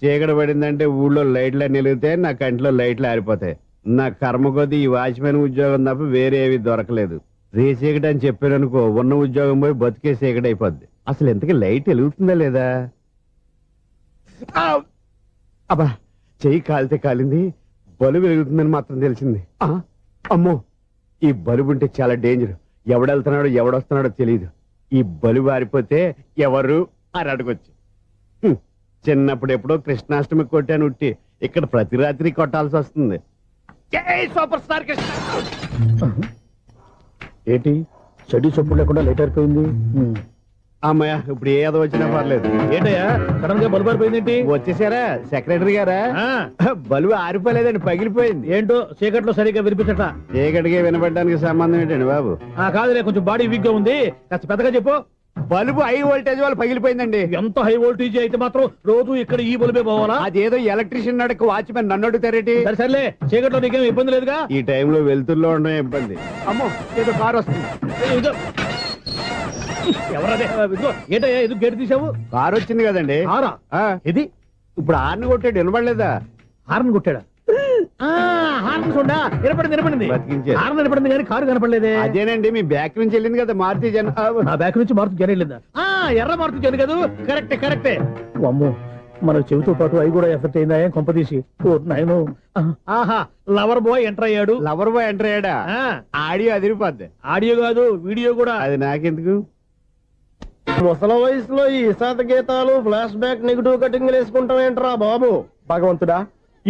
చీకటి పడిందంటే ఊళ్ళో లైట్లు అన్ని వెలుగుతాయి, నా కంటిలో లైట్లు ఆరిపోతాయి. నా కర్మ కొద్దీ ఈ వాచ్మెన్ ఉద్యోగం తప్ప వేరే ఏవి దొరకలేదు. రే చీకటి అని చెప్పాననుకో, ఉన్న ఉద్యోగం పోయి బతికే చీకటి అయిపోద్ది. అసలు ఇంతకీ లైట్ వెలుగుతుందా లేదా? అబ్బా, చెయ్యి కాలితే కాలింది, బలుబు వెలుగుతుందని మాత్రం తెలిసింది. అమ్మో, ఈ బలుబు ఉంటే చాలా డేంజర్. ఎవడెళ్తున్నాడో ఎవడొస్తున్నాడో తెలియదు. ఈ బలుబు ఆరిపోతే ఎవరు అని అడగొచ్చు. చిన్నప్పుడు ఎప్పుడో కృష్ణాష్టమి కొట్టాను ఉట్టి, ఇక్కడ ప్రతి రాత్రి కొట్టాల్సి వస్తుంది. జై సూపర్ స్టార్ కృష్ణ. ఏంటి చెడు చొప్పుడు లేకుండా లేట్ అయిపోయింది? అమ్మయ్య, ఇప్పుడు ఏదో వచ్చినా పర్లేదు. ఏంటయ్యా సడన్ గా బల్బు అయిపోయింది? వచ్చేసారా సెక్రటరీ గారా? బలుబు ఆరిపోలేదండి, పగిలిపోయింది. ఏంటో చీకట్లో సరిగ్గా వినిపించట. చీకటికి వినపడడానికి సంబంధం ఏంటండి బాబు? కాదులే, కొంచెం బాడీ వీక్ గా ఉంది, కాస్త పెద్దగా చెప్పు. బల్బు హై వోల్టేజ్ వాళ్ళు పగిలిపోయిందండి. ఎంత హై వోల్టేజ్ అయితే మాత్రం రోజు ఇక్కడ ఈ బల్బే పోవాలా? అదేదో ఎలక్ట్రీషియన్ నడక వాచ్మెన్ నన్ను అడుగుతారేటి? సరే సర్లే, చీకట్లో నీకేం ఇబ్బంది లేదుగా? ఈ టైంలో వెళ్తుల్లో ఉండడం ఇబ్బంది. అమ్మో, ఏదో కారు వస్తుంది. ఎవరదే? ఏంటయ్యా ఇది గేట్ తీసావు? కారు వచ్చింది కదండి. కారా? ఇది ఇప్పుడు హార్న్ కొట్టాడు, వినపడలేదా? హార్న్ కొట్టాడా? హార్న్ చూడా వినపడింది. బతికించాడు. హార్న్ వినపడింది కానీ కారు కనపడలేదే. అదేనండి, మీ బ్యాక్ నుంచి వెళ్ళింది కదా మారుతి జన. నా బ్యాక్ నుంచి మారుతి జన వెళ్ళిందా? ఎర్ర మారుతి జన కదా. కరెక్టే. అమ్మో, మన చెవితో పాటు అవి కూడా ఎఫెక్ట్ అయిందా కొంపదీసి? నాయను. ఆహా, లవర్ బాయ్ ఎంటర్ అయ్యాడు. లవర్ బాయ్ ఎంటర్ అయ్యాడా? ఆడియో అదిరిపోద్ది. ఆడియో కాదు, వీడియో కూడా. అది నాకెందుకు? ముసల వయసులో ఈ ఇసాత గీతాలు, ఫ్లాష్ బ్యాక్, నెగిటివ్ కటింగ్ వేసుకుంటాం ఏంట్రా బాబు? భగవంతుడా,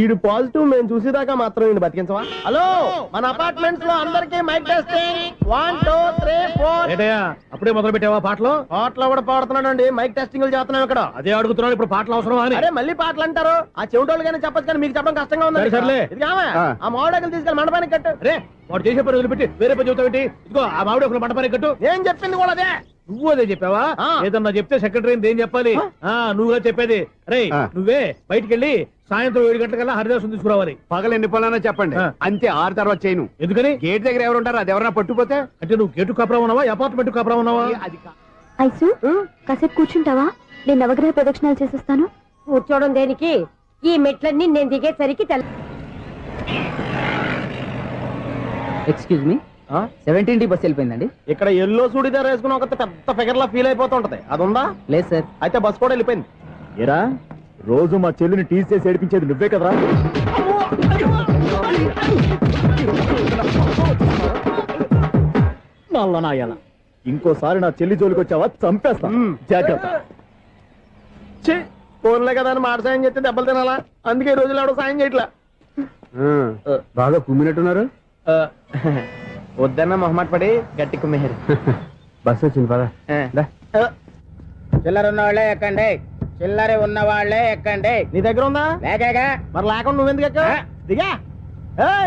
ఈడు పాజిటివ్ మేము చూసేదాకా మాత్రం ఈయన బతికించవా? హలో, మన అపార్ట్మెంట్స్ లో అందరికి మైక్ టెస్టింగ్ 1 2 3 4. ఏటయ్యా అప్పుడే మొదలు పెట్టావా పాటలు? పాటలు కూడా పాడుతున్నాడు, మైక్ టెస్టింగ్ చేస్తున్నాం ఇక్కడ. అదే అడుగుతున్నాడు, ఇప్పుడు పాటలు అవసరమా అని. అరే మళ్ళీ పాటలు అంటారు, ఆ చెవిటోళ్ళు కానీ చెప్పచ్చు కానీ మీకు చెప్పడం కష్టంగా ఉంది. సర్లే, ఆ మామిడాకులు తీసుకెళ్ళి మండపానికి కట్టు. అరే వాడు చేసే పని వదిలిపెట్టి వేరే పని చెబుతావు ఏంటి? ఇదిగో ఆ మామిడాకులు మండపానికి కట్టు. నేను చెప్పింది కూడా అదే. నువ్వు అదే చెప్పావా? ఏదన్నా చెప్తే సెక్రటరీ ఏం చెప్పాలి? నువ్వుగా చెప్పేది. రే నువ్వే బయటికి వెళ్ళి సాయంత్రం 7 గంటలకల్లా హరిదాసు తీసుకురావాలి. పగలు ఎన్ని పనులన్నా చెప్పండి, అంతే. 6 తర్వాత చేయను. ఎందుకని? గేట్ దగ్గర ఎవరు ఉంటారు, అది ఎవరన్నా పట్టుకుపోతే. అంటే నువ్వు గేటు కాపురా ఉన్నావా, అపార్ట్మెంట్ కాపురా ఉన్నావా? ఐసు, కాసేపు కూర్చుంటావా? నేను నవగ్రహ ప్రదక్షిణాలు చేసేస్తాను. కూర్చోవడం దేనికి? ఈ మెట్లన్నీ నేను దిగేసరికి ఎక్స్క్యూజ్ మీ, 17D బస్ వెళ్ళిపోయిందండి. ఇక్కడ ఎల్లో చూడిదార్ వేసుకుని ఒక పెద్ద ఫిగర్ లా ఫీల్ అయిపోతుంటది, అది ఉందా? లేదు సార్. అయితే బస్ కూడా వెళ్ళిపోయింది. ఏరా, రోజు మా చెల్లిని టీస్ చేసి ఏడిపించేది నువ్వే కదరా? నాయన, ఇంకోసారి నా చెల్లి జోలికి వచ్చావా చంపేస్తా, జాగ్రత్త. ఫోన్లే కదా అని మాట సాయం చేస్తే దెబ్బలు తినాలా? అందుకే ఈ రోజులు ఎవడో సాయం చేయట్లా. బాగా కుమ్మినట్టున్నారు. వద్దన్న మొహమాట పడి గట్టి కుమ్మేరు. బస్సు వచ్చింది పద. చిల్లర ఉన్న వాళ్ళే ఎక్కండి, చిల్లర ఉన్న వాళ్ళే ఎక్కండి. నీ దగ్గర ఉందా? లేకగా మరి లేకుండా నువ్వెందుకు ఎక్కావు? దిగా.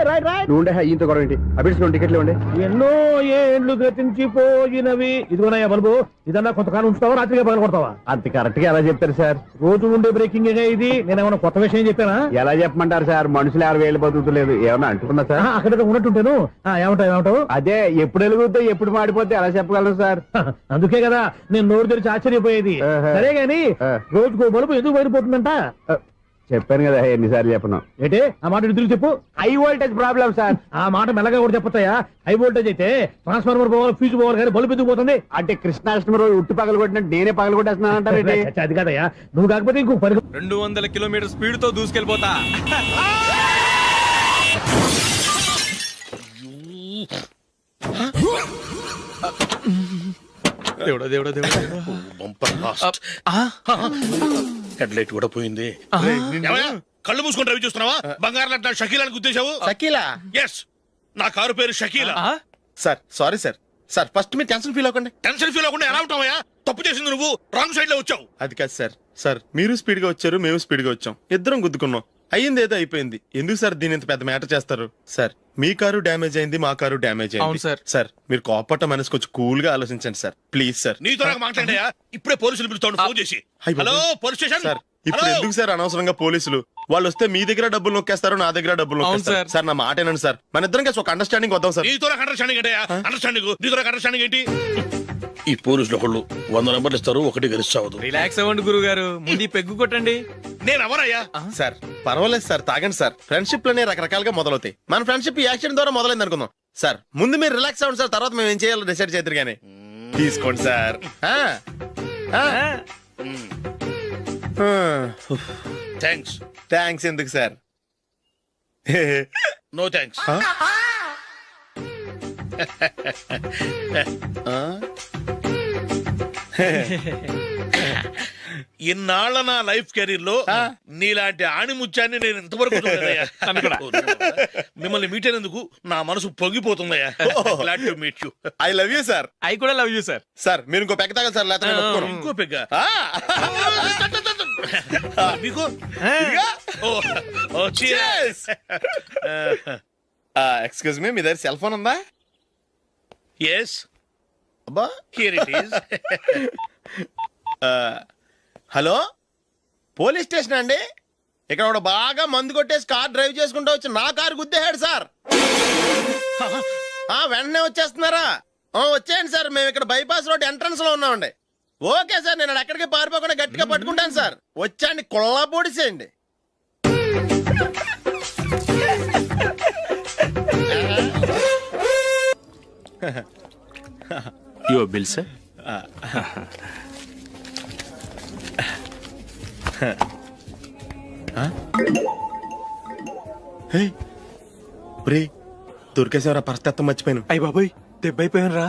రైట్ నువ్వుండే ఇంత గొడవ ఏంటి? అభిడ్చుకోండి, టికెట్లు ఇవ్వండి. ఎన్నో ఏండ్లు గతించిపోయినవి. ఇదిగోనయ్యా బల్బు, ఇదన్నా కొంతకాలం ఉంచుతావా, రాత్రిగా పగల కొడతావా? అంత కరెక్ట్ గా ఎలా చెప్తారు సార్? రోజు ఉండే బ్రేకింగ్ ఇది. నేనేమన్నా కొత్త విషయం చెప్పానా? ఎలా చెప్పమంటారు సార్? మనుషులు 60 ఏళ్ళు బతుకుతలేదు, ఏమన్నా అంటున్నా సార్? అక్కడ ఉన్నట్టుంటాను. ఏమంటావు? అదే, ఎప్పుడు వెలుగుతో ఎప్పుడు మాడిపోతే ఎలా చెప్పగలరు సార్? అందుకే కదా నేను నోరు తెరిచి ఆశ్చర్యపోయేది. సరే గాని రోజుకో బల్బు ఎందుకు బయటపోతుందంట? చెప్పాను కదా, ఎన్నిసార్లు చెప్పను. ఏంటే ఆ మాట తిరిగి చెప్పు. High voltage problem sir. ఆ మాట మెల్లగా కూడా చెప్పొస్తాయా? హై వోల్టేజ్ అయితే ట్రాన్స్ఫార్మర్ పోవాలి, ఫ్యూజ్ పోవాలి, కానీ బల్బు ఎందుకు పోతుంది? అంటే కృష్ణాష్టమి రోజు ఉట్టి పగలు కొట్టినట్టు నేనే పగలు కొట్టేస్తున్నానంటారు. అది కాదయ్యా, నువ్వు కాకపోతే ఇంకో 200 కిలోమీటర్ స్పీడ్ తో దూసుకెళ్ళిపోతా. దేవుడా దేవుడా దేవుడా, హెడ్ లైట్ కూడా పోయింది. కళ్ళు మూసుకొని రవి చూస్తున్నావా? బంగారం అంటే షకీలాని గుర్తించావు? షకీలా? ఎస్, నా కారు పేరు Shakeela. Sir sorry sir. Sir first మీరు టెన్షన్ ఫీల్ అవ్వకండి. టెన్షన్ ఫీల్ అవ్వకుండా ఎలా ఉంటావయ్యా? తప్పు చేసింది నువ్వు, రాంగ్ సైడ్ లో వచ్చావు. అది కాదు సార్. సార్ మీరు స్పీడ్ గా వచ్చారు, మేము స్పీడ్ గా వచ్చాం, ఇద్దరం గుద్దుకున్నాం. అయ్యింది ఏదో అయిపోయింది. ఎందుకు సార్ దీని ఇంత పెద్ద మ్యాటర్ చేస్తారు? సార్ మీ కారు డ్యామేజ్ అయింది, మా కారు డ్యామేజ్ అయింది. సార్ మీరు కోపట్ట మనసు కొంచెం కూల్ గా ఆలోచించండి సార్, ప్లీజ్ సార్. నీతో నాకు మాట్లాడాయా? ఇప్పుడే పోలీసులు పిలుస్తాను, ఫోన్ చేసి. Hello police station. సార్ ఇప్పుడు ఎందుకు సార్ అనవసరంగా పోలీసులు? వాళ్ళు వస్తే మీ దగ్గర డబ్బులు నొక్కేస్తారు, నా దగ్గర డబ్బులు నొక్కేస్తారు. సార్ నా మాట ఏనండి సార్, మన ఇద్దరం కలిసి ఒక అండర్స్టాండింగ్ వద్దాం సార్. నీతో నాకు అండర్స్టాండింగ్ అంటే అండర్స్టాండింగ్, నీతో నాకు అండర్స్టాండింగ్ ఏంటి? ఈ పోలీసులు ఒకళ్ళు 100 నెంబర్లు ఇస్తారు, ఒకటి గెలిచావదు. రిలాక్స్ అవ్వండి గురువు గారు, ముందు ఈ పెగ్గు కొట్టండి. నేను ఎవరయ్యా? సార్ పర్వాలేదు సార్, తాగండి సార్. ఫ్రెండ్షిప్ లోనే రకరకాలుగా మొదలవుతాయి. మన ఫ్రెండ్షిప్ ఈ యాక్సిడెంట్ ద్వారా మొదలైంది అనుకుందాం. సార్ ముందు మీరు రిలాక్స్ అవ్వండి సార్, తర్వాత మేము ఏం చేయాలో డిసైడ్ చేద్దరు గానీ. తీసుకోండి సార్. థ్యాంక్స్. థ్యాంక్స్ ఎందుకు సార్? No thanks. ఇన్నాళ్ళ నా లైఫ్ కెరీర్ లో నీలాంటి ఆణిముత్యాన్ని నేను ఇంతవరకు చూడలేదయ్యా. మిమ్మల్ని మీట్ అయినందుకు నా మనసు పొంగిపోతుందయ్యా. Glad to meet you. I love you sir. I కూడా లవ్ యూ సార్. సార్ మీరు ఇంకో పెక్క తాగండి సార్, లేకపోతే నేను ఒప్పుకోను. ఇంకో పెగ్గ మీకు? ఎక్స్క్యూజ్ మీ, మీ దగ్గర సెల్ ఫోన్ ఉందా? ఎస్, అబ్బా here it is. Hello, police station అండి. ఇక్కడ ఒకడు బాగా మందు కొట్టేసి కార్ డ్రైవ్ చేసుకుంటూ వచ్చి నా కారు గుద్దేశాడు సార్. వెంటనే వచ్చేస్తున్నారా? వచ్చేయండి సార్, మేము ఇక్కడ బైపాస్ రోడ్ ఎంట్రన్స్ లో ఉన్నామండి. ఓకే సార్, నేను ఎక్కడికి పారిపోకుండా గట్టిగా పట్టుకుంటాను సార్. వచ్చాండి, కుళ్ళా పొడిసేయండి. Your bill sir. దొరికేసేవరా, పరిస్థితి మర్చిపోయాను. అయ్య బాబాయ్, దెబ్బైపోయాను రా.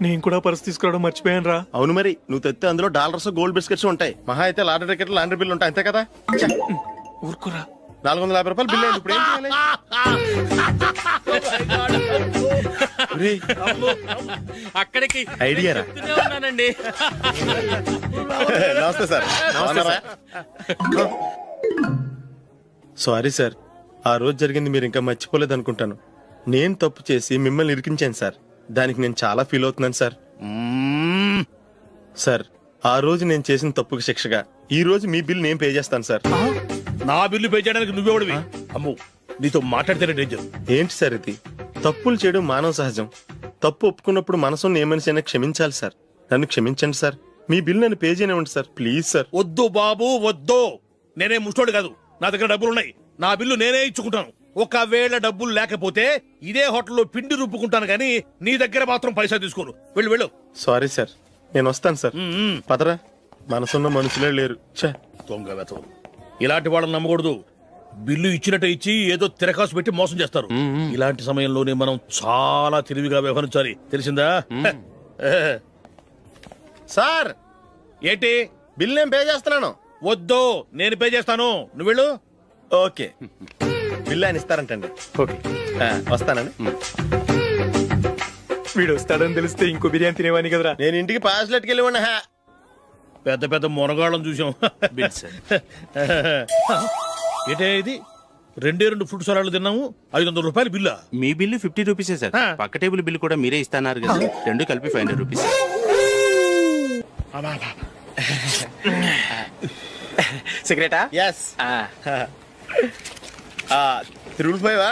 నేను కూడా పర్స్ తీసుకురావడం మర్చిపోయాను రా. అవును మరి, నువ్వు తెస్తే అందులో డాలర్స్ గోల్డ్ బిస్కెట్స్ ఉంటాయి. మహా అయితే లాటరీ టికెట్ లాండ్రీ బిల్లు ఉంటాయి, అంతే కదా. ఊరుకురా. 450 రూపాయలు బిల్లు అయింది. ఇప్పుడు ఏం చేయాలి? అక్కడికి ఐడియా రా. ఉన్నానండి. నమస్తే సార్. సారీ సార్, ఆ రోజు జరిగింది మీరు ఇంకా మర్చిపోలేదు అనుకుంటాను. నేను తప్పు చేసి మిమ్మల్ని ఇరికించాను సార్. దానికి నేను చాలా ఫీల్ అవుతున్నాను సార్. సార్, ఆ రోజు నేను చేసిన తప్పుకి శిక్షగా ఈ రోజు మీ బిల్ నేను పే చేస్తాను సార్. నా బిల్లు పే చేయడానికి నువ్వెవడివి? అమ్ము, నీతో మాట్లాడితేనే డేంజర్. ఏంటి సార్ ఇది? తప్పులు చేయడం మానవ సహజం. తప్పు ఒప్పుకున్నప్పుడు మనసుని ఏ మనిషి అయినా క్షమించాలి సార్. నన్ను క్షమించండి సార్. మీ బిల్ నన్ను పే చేయనివ్వండి సార్, ప్లీజ్ సార్. వద్దు బాబు, వద్దు. నేనే ముష్టోడు కాదు, నా దగ్గర డబ్బులున్నాయి. నా బిల్లు నేనే ఇచ్చుకుంటాను. ఒకవేళ డబ్బులు లేకపోతే ఇదే హోటల్లో పిండి రుబ్బుకుంటాను, కానీ నీ దగ్గర మాత్రం పైసా తీసుకోను. వెళ్ళు వెళ్ళు. సారీ సార్, నేను వస్తాను సార్. పదరా, మనసున్న మనుషులే లేరు. దొంగ వెతవు. ఇలాంటి వాళ్ళని నమ్మకూడదు. బిల్లు ఇచ్చినట్టు ఇచ్చి ఏదో తిరకాసు పెట్టి మోసం చేస్తారు. ఇలాంటి సమయంలోనే మనం చాలా తెలివిగా వ్యవహరించాలి, తెలిసిందా? సార్, ఏంటి? బిల్ నేను పే చేస్తున్నాను. వద్దు, నేను పే చేస్తాను, నువ్వు వెళ్ళు. ఓకే, బిల్ ఆయన ఇస్తారంటండి. ఓకే, వస్తానండి. వీడు వస్తాడని తెలిస్తే ఇంకో బిర్యానీ తినేవాని కదరా. నేను ఇంటికి పాస్లెట్కి వెళ్ళి ఉన్నా. పెద్ద పెద్ద మునగాళ్ళం చూసాం. Bill sir. ఏంటే ఇది? 2 ఫ్రూట్ సలాడ్లు తిన్నాము, 500 రూపాయలు బిల్లా? మీ బిల్లు 50 రూపీసే సార్. పక్క టేబుల్ బిల్లు కూడా మీరే ఇస్తాన్నారు కదా, రెండు కలిపి 500 రూపీస్. సిగరెటా? ఎస్. 355.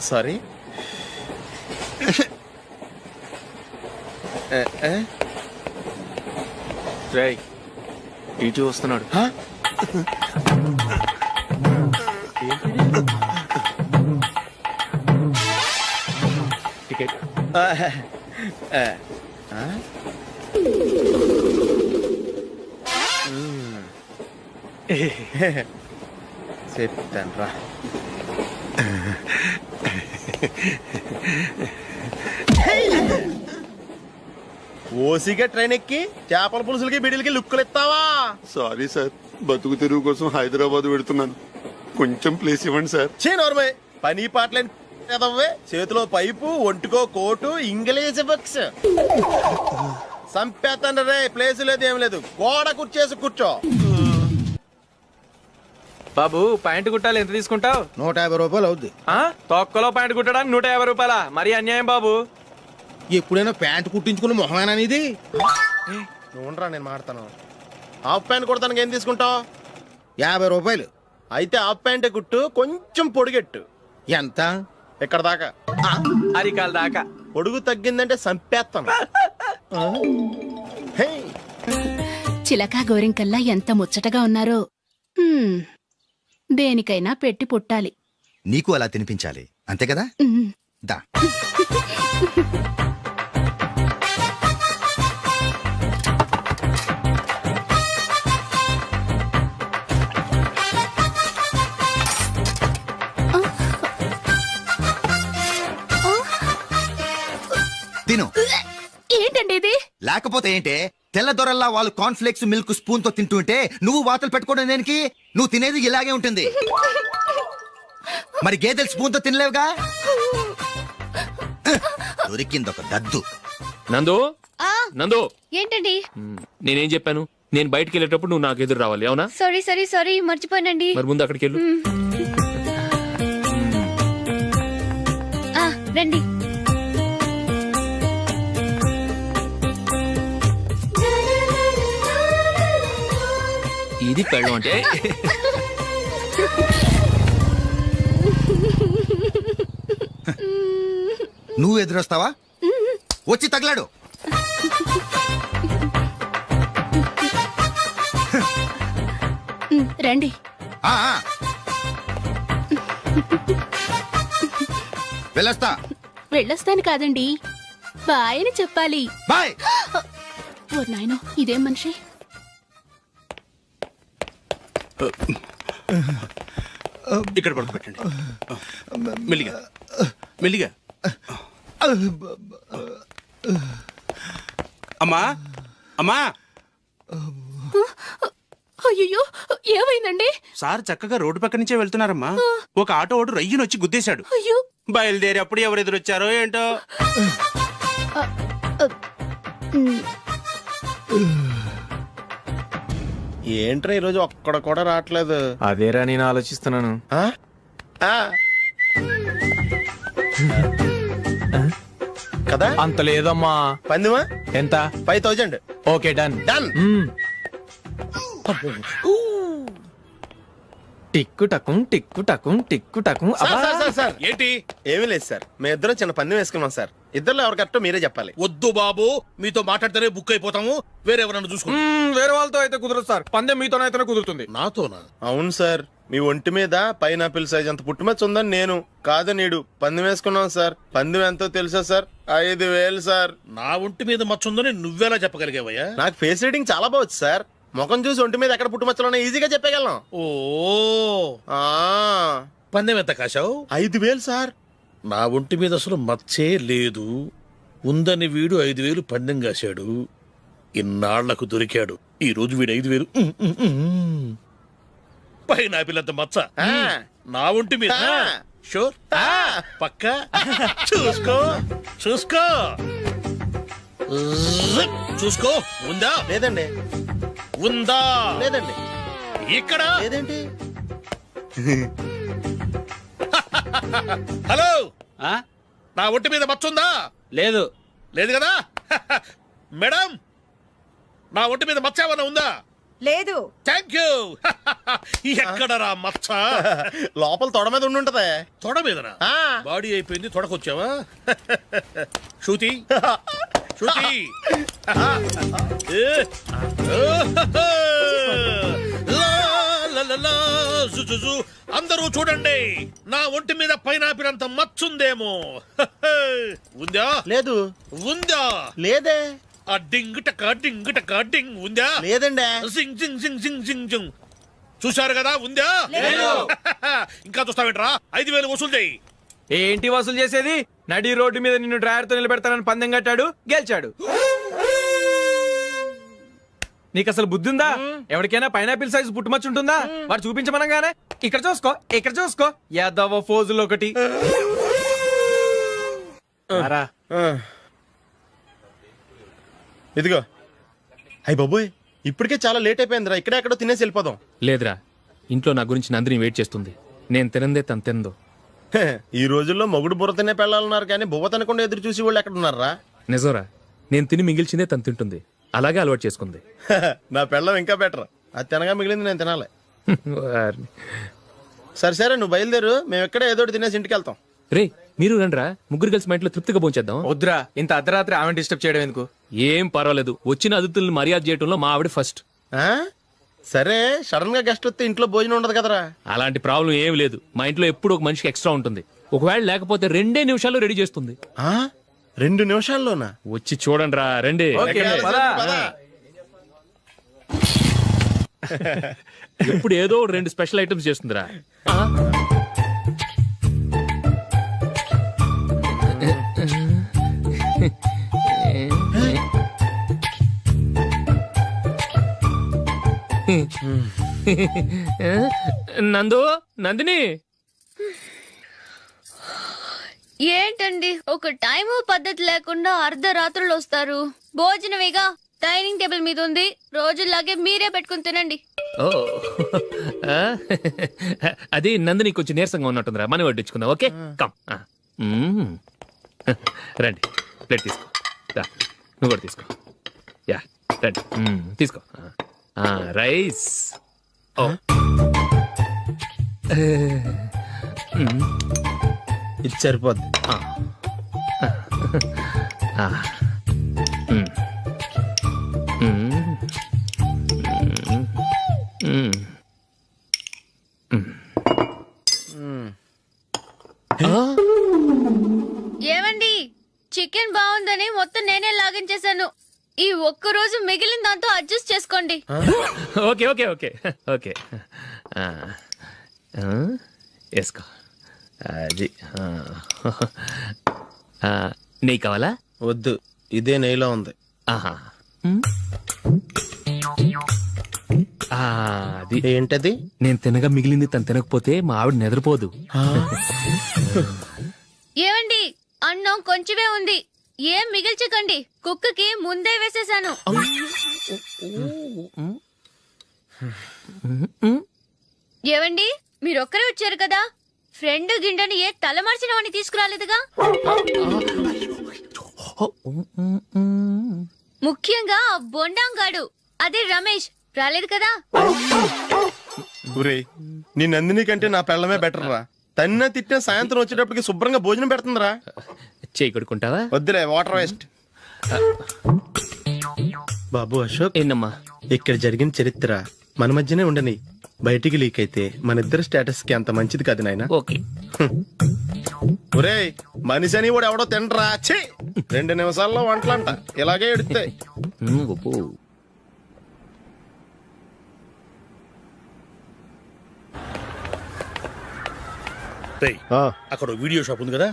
సారీ. రేయ్, ఇటు వస్తున్నాడు. టికెట్. చెప్తాను రా. ఓసిగా ట్రైన్ ఎక్కి చేపల పులుసులకి బిడిలకి లుక్కులు ఇస్తావా? సారీ సార్, బతుకు తెరువు కోసం హైదరాబాద్ పెడుతున్నాను, కొంచెం ప్లేస్ ఇవ్వండి సార్. నోర్మే, పని పాటలేని ఎదవ్వే. చేతిలో పైపు, ఒంటికో కోటు, ఇంగ్లీష్ బుక్స్. సంపేతండ్రి రే, ప్లేస్ లేదు ఏం లేదు, గోడ కుర్చేసి కూర్చో. బాబు, ప్యాంటు కుట్టాలి, ఎంత తీసుకుంటావు? 150 రూపాయలు అవుద్ది. తొక్కలో ప్యాంటు కుట్టడానికి 150 రూపాయల? మరి అన్యాయం బాబు. ఎప్పుడైనా ప్యాంటు కుట్టించుకుని మొహమేనా ఇది? నువ్వురా, నేను మాడతాను. హాఫ్ ప్యాంట్ కుడతానికి ఏం తీసుకుంటావు? 50 రూపాయలు. అయితే హాఫ్ ప్యాంటే కుట్టు, కొంచెం పొడిగెట్టు. ఎంత? ఇక్కడ దాకా. అరికాల దాకా. పొడుగు తగ్గిందంటే సంపేస్తాను. హే, చిలకా గోరింకల్లా ఎంత ముచ్చటగా ఉన్నారో. దేనికైనా పెట్టి పుట్టాలి. నీకు అలా తినిపించాలి అంతే కదా. దా. తిను. ఏంటండి ఇది? లేకపోతే ఏంటే, తెల్ల దొరల్లా వాళ్ళు కార్న్ఫ్లేక్స్ మిల్క్ స్పూన్ తో తింటుంటే నువ్వు వాతలు పెట్టుకోవడం దేనికి? నువ్వు తినేది ఇలాగే ఉంటుంది. మరి గేదెలు స్పూన్ తో తినలేవుగా. దొరికింది ఒక దద్దు. నందు, నందు, ఏంటండి? నేనేం చెప్పాను? నేను బయటికి వెళ్ళేటప్పుడు నువ్వు నాకు ఎదురు రావాలి, అవునా? సారీ మర్చిపోయానండి. మరి ముందు అక్కడికి వెళ్ళు. రండి. ఇది పెళ్ళం అంటే. నువ్వు ఎదురొస్తావా? వచ్చి తగలాడు. రండి. ఆ, ఆ. వెళ్ళొస్తా. వెళ్ళొస్తాను కాదండి, బాయ్ అని చెప్పాలి. బాయ్. ఓ నాయనో, ఇదేం మనిషి? ఇక్కడ పడుకోబెట్టండి. మెల్లిగా మెల్లిగా. అమ్మా, అమ్మా. అయ్యో, ఏమైందండి? సార్ చక్కగా రోడ్డు పక్క నుంచే వెళ్తున్నారమ్మా. ఒక ఆటో ఓడు రయ్యను వచ్చి గుద్దేశాడు. అయ్యో. బయలుదేరి అప్పుడు ఎవరు ఎదురొచ్చారో ఏంటో. ఏంట్రా ఈరోజు ఒక్కడ కూడా రావట్లేదు? అదేరా నేను ఆలోచిస్తున్నాను. ఆ? ఆ. కదా అంత లేదమ్మా. పందిమా ఎంత? 5000. Okay, done. డన్. టిక్కు టకుం టిక్కు టకుం టిక్కు టకుం. సార్ ఏంటి? ఏమీ లేదు సార్, మేము ఇద్దరం చిన్న పందెం వేసుకున్నాం సార్. ఇద్దరు ఎవరు కరెక్టో మీరే చెప్పాలి. వద్దు బాబు, మీతో మాట్లాడితేనే బుక్ అయిపోతాము. వేరెవరన్నా చూసుకో. వేరే వాళ్ళతో అయితే కుదరదు సార్, పందెం మీతోనైతేనే కుదురుతుంది. నాతోనా? అవును సార్, మీ ఒంటి మీద పైనాపిల్ సైజ్ అంత పుట్టుమచ్చ ఉందని నేను కాదు నీడు పందెం వేసుకున్నాం సార్. పందెం ఎంతో తెలుసా సార్? 5000 సార్. నా ఒంటి మీద మచ్చ ఉందని నువ్వెలా చెప్పగలిగావయ్యా? నాకు ఫేస్ రీడింగ్ చాలా బాగుంది సార్. ముఖం చూసి ఒంటి మీద ఎక్కడ పుట్టుమచ్చలో ఈజీగా చెప్పగలం. ఓ, ఆ, పందెం ఎంత కాశావు? 5000 సార్. నా ఒంటి మీద అసలు మచ్చే లేదు. ఉందని వీడు 5000 పందెం కాశాడు. ఇన్నాళ్లకు దొరికాడు. ఈ రోజు వీడు 5000. పైన పిల్లంత మచ్చ నా ఒంటి మీద. షూర్, పక్క. చూసుకో చూసుకో చూసుకో. ఉందా? లేదండి. ఉందా? లేదండి. ఇక్కడ లేదేంటి? హలో, నా ఒంటి మీద మచ్చ ఉందా? లేదు. లేదు కదా. మేడం, నా ఒంటి మీద మచ్చ ఏమన్నా ఉందా? లేదు. Thank you. ఎక్కడరా మచ్చ? లోపల తొడ మీద ఉండుంటదే. తొడ మీదనా? బాడీ అయిపోయింది, తొడకొచ్చావా? శృతి, శృతి. అందరూ చూడండి, నా ఒంటి మీద పైనాపిల్ అంత మచ్చుందేమో. ఉందా? లేదు. ఉందా? లేదే. ఆ డింగ్ టక డింగ్ టక డింగ్ ఉందా? లేదండి. జింగ్ జింగ్ జింగ్ జింగ్ జింగ్ జింగ్. చూశారు కదా, ఉందా? ఇంకా చూస్తావేంట్రా? 5000 వసూలు చేయి. ఏంటి వసూలు చేసేది? నడి రోడ్డు మీద నిన్ను డ్రైవర్ తో నిలబెడతానని పందెం కట్టాడు, గెలిచాడు. నీకు అసలు బుద్ధి ఉందా? ఎవరికైనా పైనాపిల్ సైజ్ పుట్టుమచ్చు ఉంటుందా? వాడు చూపించమనగానే ఇక్కడ చూసుకో, ఇక్కడ చూసుకో, యాదవ ఫోజులు ఒకటి. ఇదిగో. అయ్య బాబోయ్, ఇప్పటికే చాలా లేట్ అయిపోయిందిరా. ఇక్కడే ఎక్కడో తినేసి వెళ్ళిపోదాం. లేదురా, ఇంట్లో నా గురించి నందిని వెయిట్ చేస్తుంది. నేను తినందే తను తిందో. ఈ రోజుల్లో మొగుడు బుర్ర తినే పెళ్ళాలన్నారు కానీ బువ్వ తినకుండా ఎదురు చూసి వాళ్ళు ఎక్కడ ఉన్నారా? నిజంరా, నేను తిని మిగిల్చిందే తను తింటుంది. అలాగే అలవాటు చేసుకుంది. నా పెళ్ళం ఇంకా బెటర్. అది తినగా మిగిలింది నేను తినాలి. సరే సరే నువ్వు బయలుదేరు, మేము ఎక్కడ ఏదో ఒకటి తినేసి ఇంటికి వెళ్తాం. రే మీరు రండిరా, ముగ్గురు కలిసి మా ఇంట్లో తృప్తిగా పోంచేద్దాం. వద్దురా, ఇంత అర్ధరాత్రి ఆమె డిస్టర్బ్ చేయడం ఎందుకు? ఏం పర్వాలేదు, వచ్చిన అతిథుల్ని మర్యాద చేయడంలో మా ఆవిడ ఫస్ట్. ఆ? సరే సడన్ గా గెస్ట్ వస్తే ఇంట్లో భోజనం ఉండదు కదరా. అలాంటి ప్రాబ్లం ఏం లేదు, మా ఇంట్లో ఎప్పుడు ఒక మనిషికి ఎక్స్ట్రా ఉంటుంది. ఒకవేళ లేకపోతే 2 నిమిషాల్లో రెడీ చేస్తుంది. 2 నిమిషాల్లోనా? వచ్చి చూడండి రా, రండి. ఇప్పుడు ఏదో 2 స్పెషల్ ఐటమ్స్ చేస్తుందిరా. నందు, నందిని, ఏంటండి ఒక టైము పద్ధతి లేకుండా అర్ధరాత్రులు వస్తారు? భోజనమేగా డైనింగ్ టేబుల్ మీద ఉంది, రోజులాగే మీరే పెట్టుకుని తినండి. ఓ అది నందిని కొంచెం నీరసంగా ఉన్నట్టుందిరా, మనం వడ్డించుకుందాం. Okay come. రండి, ప్లేట్ తీసుకో. నువ్వు కూడా తీసుకో. యా రండి, తీసుకో. రైస్. ఓ ఇది సరిపోద్ది. ఏమండి, చికెన్ బాగుందని మొత్తం నేనే లాగించేశాను. ఈ ఒక్క రోజు మిగిలిన దాంతో అడ్జస్ట్ చేసుకోండి. ఓకే ఓకే ఓకే ఓకే వేసుకో. అది నెయ్యి కావాలా? వద్దు, ఇదే నెయ్యిలో ఉంది. ఆహా, అది ఏంటది? నేను తినగా మిగిలింది తను తినకపోతే మా ఆవిడ నిద్రపోదు. ఏమండి, అన్నం కొంచెమే ఉంది, ఏం మిగిల్చకండి. కుక్కకి ముందే వేసేసాను. ఏవండి, మీరొక్కరే వచ్చారు కదా, ఫ్రెండ్ గిండెని ఏ తలమార్చిన వాడిని తీసుకురాలేదుగా? ముఖ్యంగా బొండాంగాడు, అదే రమేష్ రాలేదు కదా? ఊరే, నీ నందిని కంటే నా పెళ్ళమే బెటర్ రా. తన్న తిట్టిన సాయంత్రం వచ్చేటప్పటికి శుభ్రంగా భోజనం పెడుతుందిరా. చేయి కొడుకుంటావా? వద్దులే, వాటర్ వేస్ట్. బాబు అశోక్, ఏంటమ్మా? ఇక్కడ జరిగిన చరిత్ర మన మధ్యనే ఉండని, బయటికి లీక్ అయితే మన ఇద్దరు స్టేటస్ కి అంత మంచిది కాదు నాయన. ఓకే. ఒరే, మనిషి అని కూడా ఎవడో తినరా. 2 నిమిషాల్లో వంటలంట, ఇలాగే ఎడితే. అక్కడ వీడియో షాప్ ఉంది కదా,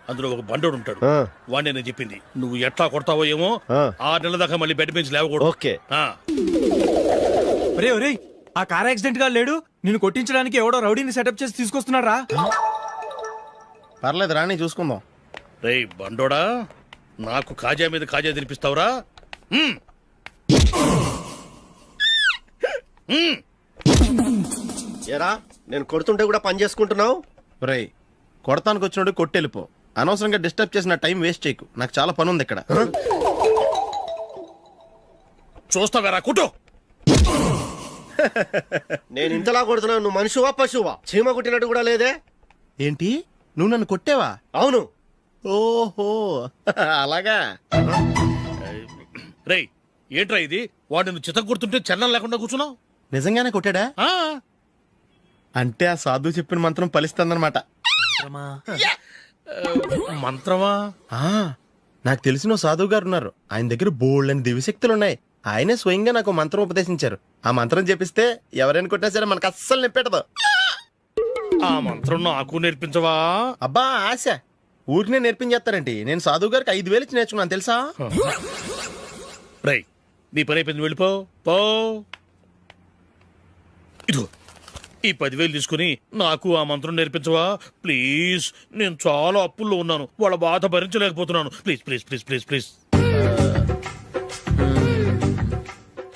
అందులో ఒక బండోడు ఉంటాడు. వాడిని నేను చెప్పింది, నువ్వు ఎట్లా కొడతావో ఏమో, 6 నెలల దాకా మళ్ళీ బెడ్ బెంచ్ లేవకూడదు. ఓకే. ఒరే ఒరే, ఆ కార్ యాక్సిడెంట్ గా లేడు, నిన్ను కొట్టించడానికి ఎవడో రౌడీని సెటప్ చేసి తీసుకొస్తున్నాడు రా. పర్లేదు రాని, చూసుకుందాం. రేయ్ బండోడా, నాకు కాజా మీద కాజా తినిపిస్తావురా? ఏరా, నేను కొడుతుంటే కూడా పని చేసుకుంటున్నావు? రే, కొడతానికి వచ్చినోడు కొట్టెళ్ళిపో. అనవసరంగా డిస్టర్బ్ చేసిన టైం వేస్ట్ చేయకు, నాకు చాలా పని ఉంది ఇక్కడ. చూస్తావేరా కుట్టు. నేను ఇంతలా కొడుతున్నావు, నువ్వు మనిషివా పశువా? చీమ కొట్టినట్టు కూడా లేదే. ఏంటి, నువ్వు నన్ను కొట్టేవా? అవును. ఓహో అలాగా. రేయ్ ఏంట్రా ఇది, వాడు నువ్వు చిత్త కొడుతుంటే చలనం లేకుండా కూర్చున్నావు? నిజంగానే కొట్టాడా? అంటే ఆ సాధువు చెప్పిన మంత్రం ఫలిస్తుందన్నమాట. మంత్రమా? నాకు తెలిసిన సాధువు గారు ఉన్నారు, ఆయన దగ్గర బోల్డని దివ్యశక్తులు ఉన్నాయి. ఆయనే స్వయంగా నాకు మంత్రం ఉపదేశించారు. ఆ మంత్రం చెప్పిస్తే ఎవరైనా కొట్టినా సరే మనకు అస్సలు నిప్పెట్టదు. ఆ మంత్రం నాకు నేర్పించవా? అబ్బా ఆశ, ఊరినే నేర్పించేస్తారండి. నేను సాధువు గారికి 5,000 ఇచ్చి నేర్చుకున్నాను తెలుసా. రై, నీ పని అయిపోయింది, వెళ్ళిపో పో. ఇదిగో ఈ 10,000 తీసుకుని నాకు ఆ మంత్రం నేర్పించవా ప్లీజ్? నేను చాలా అప్పుల్లో ఉన్నాను, వాళ్ళ బాధ భరించలేకపోతున్నాను. Please please please please please.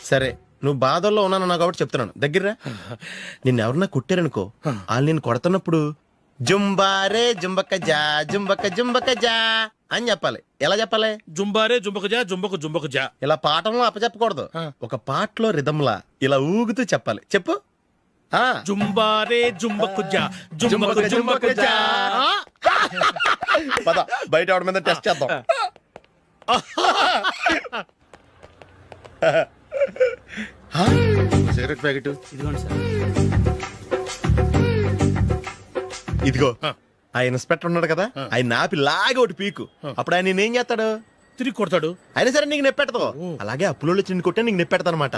సరే, నువ్వు బాధల్లో ఉన్నాను నాకు కాబట్టి చెప్తున్నాను, దగ్గర నిన్నెవరన్నా కొట్టారనుకో, వాళ్ళు నేను కొడుతున్నప్పుడు జుంబారే జుంబక జా జుంబక జుంబక జా అని చెప్పాలి. ఎలా చెప్పాలి? జుంబారే జుంబక జా జుంబక జుంబక జా. ఇలా పాఠంలో అప్పచెప్పకూడదు, ఒక పాటలో రిధంలా ఇలా ఊగుతూ చెప్పాలి. చెప్పు. జుంబారే జుంబ కుజ్జా జుంబకు జుంబ కుజ్జా పద బయట ఆవిడ మీద టెస్ట్ చేద్దాం. సిగరెట్ ప్యాకెట్ ఇదిగో. ఆ ఇన్స్పెక్టర్ ఉన్నాడు కదా, ఆయన ఆపి లాగే ఒకటి పీకు. అప్పుడు ఆయన నేనేం చేస్తాడు? తిరిగి కొడతాడు. అయినా సరే నీకు నెప్పెడతావు. అలాగే అప్పులో చిన్న కొట్టే నీకు నెప్పెడతా అనమాట.